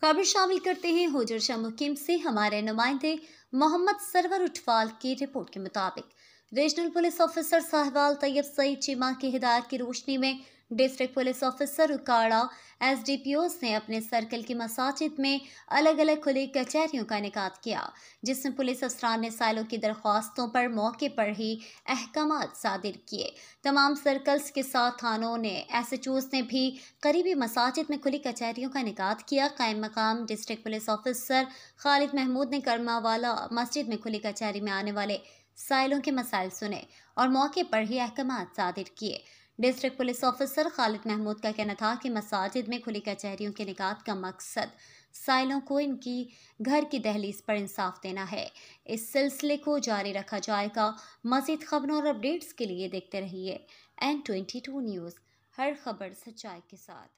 खबर शामिल करते हैं होजर शाह मुकीम से। हमारे नुमाइंदे मोहम्मद सरवर उठवाल की रिपोर्ट के मुताबिक regional police officer Sahiwal Tayyab Saeed Cheema की हिदायत की रोशनी में district police officer Okara SDPOs ने अपने सर्कल की मसाजिद में अलग अलग खुली कचहरियों का इनेकाद किया, जिसमें पुलिस अफसरान ने साइलों की दरख्वास्तों पर मौके पर ही अहकामात सादिर किए। तमाम सर्कल्स के साथ थानों ने एसएचओस ने भी करीबी मसाजिद में खुली कचहरियों का इनेकाद किया। कायम मकाम district police officer Khalid Mahmood ने करमावाला मस्जिद में खुली कचहरी में आने वाले साइलों के मसाइल सुने और मौके पर ही अहकामात सादिर किए। District police officer Khalid Mahmood का कहना था कि मसाजिद में खुली कचहरियों के निकात का मकसद साइलों को इनकी घर की दहलीज पर इंसाफ देना है। इस सिलसिले को जारी रखा जाएगा। मज़ीद खबरों और अपडेट्स के लिए देखते रहिए N22 न्यूज़, हर खबर सच्चाई के साथ।